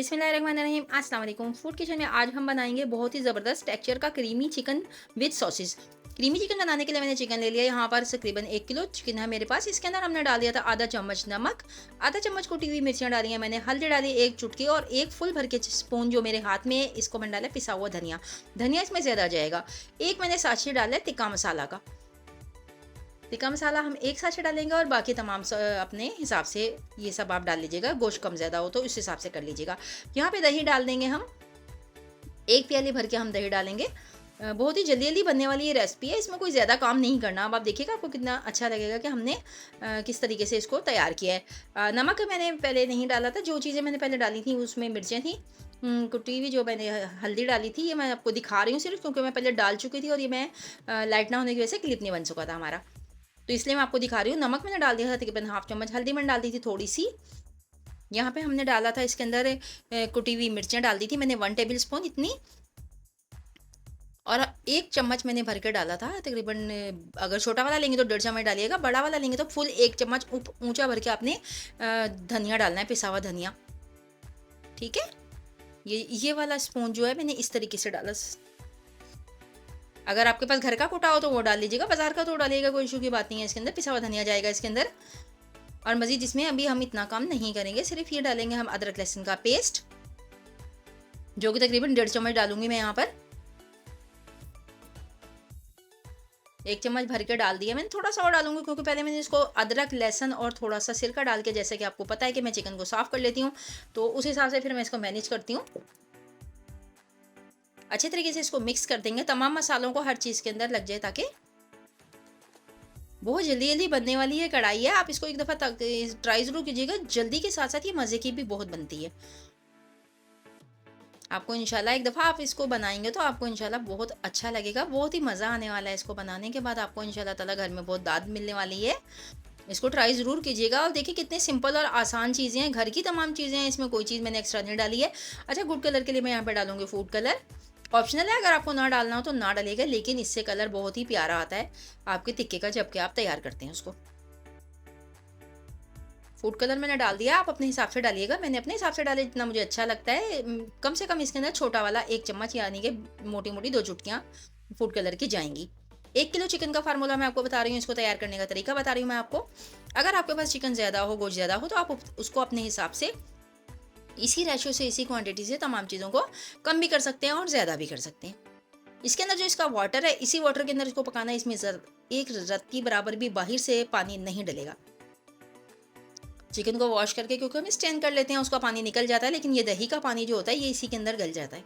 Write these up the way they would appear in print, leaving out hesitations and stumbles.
बिस्मिल्लाहिर्रहमानिर्रहीम अस्सलाम वालेकुम। फूड किचन में आज हम बनाएंगे बहुत ही ज़बरदस्त टेक्सचर का creamy chicken with sauces. Creamy chicken बनाने के लिए मैंने चिकन ले लिया। यहाँ पर तकरीबन 1 किलो चिकन है मेरे पास। इसके अंदर हमने डाल दिया था आधा चम्मच नमक, आधा चम्मच कुटी हुई मिर्चियाँ डाली हैं मैंने, हल्दी डाली 1 चुटकी और 1 फुल भर के स्पून जो मेरे हाथ में है इसको मैंने डाला पिसा हुआ धनिया। धनिया इसमें ज़्यादा जाएगा। एक मैंने साँची डाला है तिक्का मसाला का। टिक्का मसाला हम एक साँचे डालेंगे और बाकी तमाम अपने हिसाब से ये सब आप डाल लीजिएगा। गोश्त कम ज़्यादा हो तो इस हिसाब से कर लीजिएगा। यहाँ पे दही डाल देंगे हम, 1 प्याली भर के हम दही डालेंगे। बहुत ही जल्दी-जल्दी बनने वाली ये रेसिपी है, इसमें कोई ज़्यादा काम नहीं करना। अब आप देखिएगा आपको कितना अच्छा लगेगा कि हमने किस तरीके से इसको तैयार किया है। नमक मैंने पहले नहीं डाला था, जो चीज़ें मैंने पहले डाली थी उसमें मिर्चें थी। कुटी हुई जो मैंने हल्दी डाली थी, ये मैं आपको दिखा रही हूँ सिर्फ़ क्योंकि मैं पहले डाल चुकी थी और ये मैं लाइट ना होने की वजह से क्लिप नहीं बन चुका था हमारा। तो इसलिए मैं आपको दिखा रही हूँ। नमक मैंने डाल दिया था तकरीबन हाफ़ चम्मच, हल्दी मैंने डाल दी थी थोड़ी-सी। यहाँ पे हमने डाला था इसके अंदर कुटी हुई मिर्चें डाल दी थी मैंने 1 टेबल स्पून इतनी, और 1 चम्मच मैंने भर के डाला था तकरीबन। अगर छोटा वाला लेंगे तो 1.5 चम्मच डालिएगा, बड़ा वाला लेंगे तो फुल 1 चम्मच ऊँचा भर के आपने धनिया डालना है, पिसा हुआ धनिया। ठीक है? ये वाला स्पून जो है मैंने इस तरीके से डाला। अगर आपके पास घर का कुटा हो तो वो डाल लीजिएगा, बाज़ार का तो डालिएगा, कोई इश्यू की बात नहीं है। इसके अंदर पिसा हुआ धनिया जाएगा इसके अंदर। और मज़ीद इसमें अभी हम इतना काम नहीं करेंगे, सिर्फ़ ये डालेंगे हम अदरक लहसुन का पेस्ट, जो कि तकरीबन 1.5 चम्मच डालूँगी मैं यहाँ पर। 1 चम्मच भर के डाल दिया मैंने, थोड़ा-सा और डालूँगी क्योंकि पहले मैंने इसको अदरक, लहसुन और थोड़ा-सा सिरका डाल के, जैसे कि आपको पता है कि मैं चिकन को साफ़ कर लेती हूँ, तो उस हिसाब से फिर मैं इसको मैनेज करती हूँ। अच्छे तरीके से इसको मिक्स कर देंगे, तमाम मसालों को हर चीज़ के अंदर लग जाए, ताकि बहुत जल्दी-जल्दी बनने वाली ये कढ़ाई है। आप इसको एक दफ़ा ट्राई ज़रूर कीजिएगा। जल्दी के साथ-साथ ये मज़े की भी बहुत बनती है। आपको इंशाल्लाह एक दफ़ा आप इसको बनाएँगे तो आपको इंशाल्लाह बहुत अच्छा लगेगा। बहुत ही मज़ा आने वाला है इसको बनाने के बाद। आपको इंशाल्लाह ताला घर में बहुत दाद मिलने वाली है। इसको ट्राई ज़रूर कीजिएगा और देखिए कितने सिंपल और आसान चीज़ें हैं। घर की तमाम चीज़ें हैं, इसमें कोई चीज़ मैंने एक्स्ट्रा नहीं डाली है। अच्छा, गुड कलर के लिए मैं यहाँ पे डालूँगी फूड कलर। ऑप्शनल है, अगर आपको ना डालना हो तो ना डालिएगा, लेकिन इससे कलर बहुत ही प्यारा आता है आपके टिक्के का जब कि आप तैयार करते हैं उसको। फूड कलर मैंने डाल दिया, आप अपने हिसाब से डालिएगा। मैंने अपने हिसाब से डाले जितना मुझे अच्छा लगता है। कम से कम इसके अंदर छोटा वाला 1 चम्मच, यानी कि मोटी-मोटी 2 चुटकियाँ फूड कलर की जाएँगी। 1 किलो चिकन का फ़ॉर्मूला मैं आपको बता रही हूँ, इसको तैयार करने का तरीका बता रही हूँ मैं आपको। अगर आपके पास चिकन ज़्यादा हो, गोश्त ज़्यादा हो, तो आप उसको अपने हिसाब से इसी रेशियो से, इसी क्वांटिटी से तमाम चीज़ों को कम भी कर सकते हैं और ज़्यादा भी कर सकते हैं। इसके अंदर जो इसका वाटर है, इसी वाटर के अंदर इसको पकाना है। इसमें एक रत्ती बराबर भी बाहर से पानी नहीं डलेगा। चिकन को वॉश करके, क्योंकि हम स्टेन कर लेते हैं, उसका पानी निकल जाता है, लेकिन ये दही का पानी जो होता है ये इसी के अंदर गल जाता है।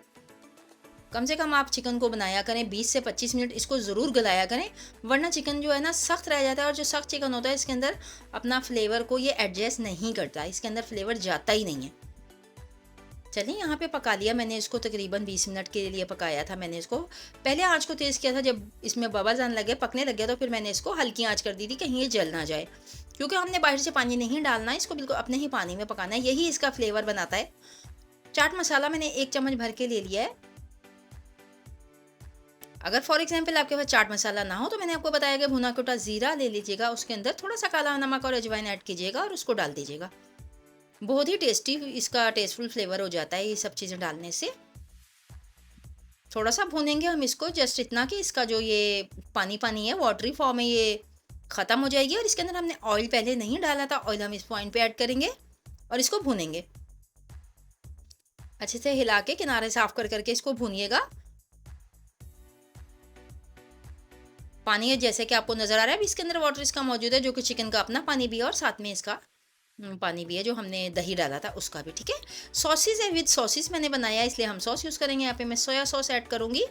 कम से कम आप चिकन को बनाया करें 20 से 25 मिनट, इसको ज़रूर गलाया करें, वरना चिकन जो है ना सख्त रह जाता है, और जो सख्त चिकन होता है इसके अंदर अपना फ्लेवर को ये एडजस्ट नहीं करता, इसके अंदर फ्लेवर जाता ही नहीं है। चलिए, यहाँ पे पका लिया मैंने इसको, तकरीबन 20 मिनट के लिए पकाया था मैंने इसको। पहले आँच को तेज़ किया था, जब इसमें बबल्स आने लगे, पकने लग गया, तो फिर मैंने इसको हल्की आँच कर दी थी, कहीं ये जल ना जाए। क्योंकि हमने बाहर से पानी नहीं डालना है, इसको बिल्कुल अपने ही पानी में पकाना है, यही इसका फ्लेवर बनाता है। चाट मसाला मैंने 1 चम्मच भर के ले लिया है। अगर फॉर एग्जाम्पल आपके पास चाट मसाला ना हो, तो मैंने आपको बताया कि भुना कुटा ज़ीरा ले लीजिएगा, उसके अंदर थोड़ा-सा काला नमक और अजवाइन ऐड कीजिएगा और उसको डाल दीजिएगा। बहुत ही टेस्टी इसका टेस्टफुल फ्लेवर हो जाता है ये सब चीज़ें डालने से। थोड़ा-सा भूनेंगे हम इसको, जस्ट इतना कि इसका जो ये पानी-पानी है, वाटरी फॉर्म है, ये ख़त्म हो जाएगी। और इसके अंदर हमने ऑयल पहले नहीं डाला था, ऑयल हम इस पॉइंट पे ऐड करेंगे और इसको भूनेंगे। अच्छे से हिला के किनारे साफ़ कर करके इसको भूनिएगा। पानी है जैसे कि आपको नज़र आ रहा है, अभी इसके अंदर वाटर इसका मौजूद है, जो कि चिकन का अपना पानी भी है और साथ में इसका पानी भी है जो हमने दही डाला था उसका भी। ठीक है, सॉसेस है, विद सॉसेस मैंने बनाया है, इसलिए हम सॉस यूज़ करेंगे। यहाँ पे मैं सोया सॉस ऐड करूँगी।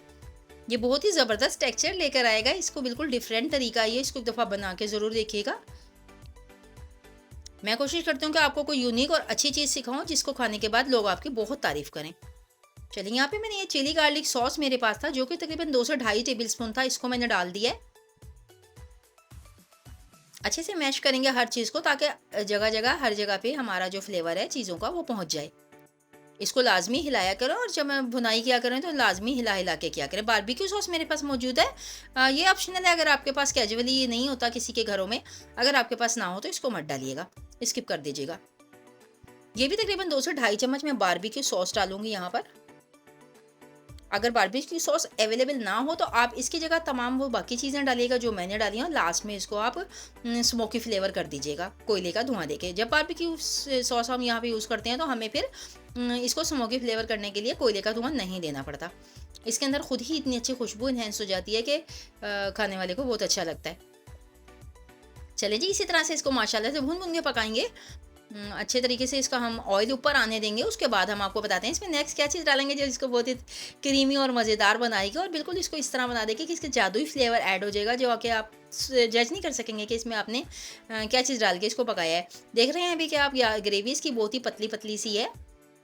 ये बहुत ही ज़बरदस्त टेक्सचर लेकर आएगा, इसको बिल्कुल डिफरेंट तरीका है ये, इसको एक दफ़ा बना के ज़रूर देखिएगा। मैं कोशिश करती हूँ कि आपको कोई यूनिक और अच्छी चीज़ सिखाऊँ, जिसको खाने के बाद लोग आपकी बहुत तारीफ़ करें। चलिए, यहाँ पे मैंने ये चिली गार्लिक सॉस मेरे पास था, जो कि तकरीबन 2 से ढाई टेबल स्पून था, इसको मैंने डाल दिया है। अच्छे से मैश करेंगे हर चीज़ को, ताकि जगह-जगह, हर जगह पे हमारा जो फ्लेवर है चीज़ों का वो पहुँच जाए। इसको लाज़मी हिलाया करो, और जब मैं भुनाई किया करें तो लाज़मी हिला-हिला के किया करें। बारबेक्यू सॉस मेरे पास मौजूद है। ये ऑप्शनल है, अगर आपके पास कैजुअली ये नहीं होता किसी के घरों में, अगर आपके पास ना हो तो इसको मत डालिएगा, स्किप कर दीजिएगा। ये भी तकरीबन 2 से ढाई चम्मच मैं बारबेक्यू सॉस डालूँगी यहाँ पर। अगर बारबेक्यू सॉस अवेलेबल ना हो तो आप इसकी जगह तमाम वो बाकी चीज़ें डालिएगा जो मैंने डाली हैं, और लास्ट में इसको आप स्मोकी फ्लेवर कर दीजिएगा कोयले का धुआं देके। जब बारबेक्यू सॉस हम यहाँ पे यूज़ करते हैं तो हमें फिर इसको स्मोकी फ्लेवर करने के लिए कोयले का धुआं नहीं देना पड़ता। इसके अंदर खुद ही इतनी अच्छी खुशबू इन्हेंस हो जाती है कि खाने वाले को बहुत अच्छा लगता है। चलिए जी, इसी तरह से इसको माशाल्लाह से भून-भून के पकाएँगे। अच्छे तरीके से इसका हम ऑयल ऊपर आने देंगे, उसके बाद हम आपको बताते हैं इसमें नेक्स्ट क्या चीज़ डालेंगे जो इसको बहुत ही क्रीमी और मज़ेदार बनाएगी, और बिल्कुल इसको इस तरह बना देगी कि इसके जादुई फ्लेवर ऐड हो जाएगा, जो कि आप जज नहीं कर सकेंगे कि इसमें आपने क्या चीज़ डाल के इसको पकाया है। देख रहे हैं अभी कि आप या ग्रेवी इसकी बहुत ही पतली-पतली सी है,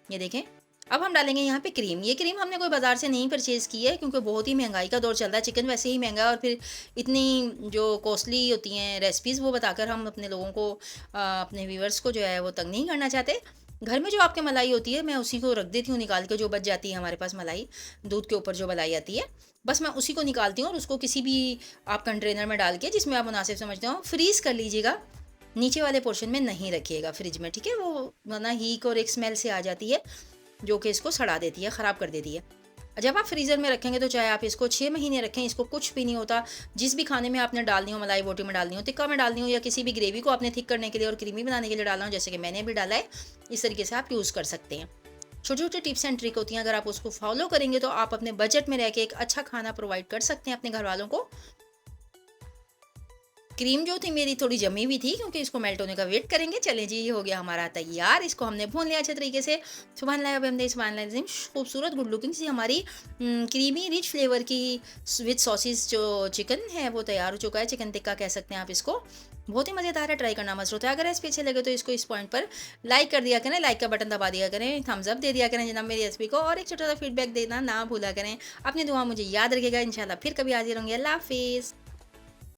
ये देखें। अब हम डालेंगे यहाँ पे क्रीम। ये क्रीम हमने कोई बाज़ार से नहीं परचेज़ की है, क्योंकि बहुत ही महँगाई का दौर चल रहा है। चिकन वैसे ही महँगा है, और फिर इतनी जो कॉस्टली होती हैं रेसिपीज़ वो बताकर हम अपने लोगों को अपने व्यूअर्स को जो है वो तंग नहीं करना चाहते। घर में जो आपके मलाई होती है मैं उसी को रख देती हूँ निकाल के, जो बच जाती है हमारे पास मलाई, दूध के ऊपर जो मलाई आती है, बस मैं उसी को निकालती हूँ और उसको किसी भी आप कंटेनर में डाल के जिसमें आप मुनासिब समझते हो फ्रीज़ कर लीजिएगा। नीचे वाले पोर्शन में नहीं रखिएगा फ्रिज में, ठीक है? वो वरना हीक और एक स्मेल से आ जाती है, जो कि इसको सड़ा देती है, ख़राब कर देती है। जब आप फ्रीज़र में रखेंगे तो चाहे आप इसको 6 महीने रखें, इसको कुछ भी नहीं होता। जिस भी खाने में आपने डालनी हो, मलाई बोटी में डालनी हो, टिक्का में डालनी हो, या किसी भी ग्रेवी को आपने थिक करने के लिए और क्रीमी बनाने के लिए डालना हो, जैसे कि मैंने भी डाला है, इस तरीके से आप यूज़ कर सकते हैं। छोटी-छोटी टिप्स एंड ट्रिक होती हैं, अगर आप उसको फ़ॉलो करेंगे तो आप अपने बजट में रह के एक अच्छा खाना प्रोवाइड कर सकते हैं अपने घरवालों को। क्रीम जो थी मेरी थोड़ी जमी हुई थी, क्योंकि इसको मेल्ट होने का वेट करेंगे। चलें जी, ये हो गया हमारा तैयार। इसको हमने भून लिया अच्छे तरीके से। सुबहानअल्लाह, अब हमने सुबहानअल्लाह खूबसूरत गुड लुकिंग सी हमारी क्रीमी रिच फ्लेवर की विद सॉसेस जो चिकन है वो तैयार हो चुका है। चिकन टिक्का कह सकते हैं आप इसको। बहुत ही मज़ेदार है, ट्राई करना मस्त होता है। अगर रेसिपी अच्छे लगे तो इसको इस पॉइंट पर लाइक कर दिया करें, लाइक का बटन दबा दिया करें, थम्स अप दे दिया करें जनाब मेरी रेसिपी को, और एक छोटा सा फीडबैक देना ना भूला करें। अपनी दुआ मुझे याद रखेगा। इंशाल्लाह फिर कभी हाजिर होंगे। अल्लाह हाफिज़।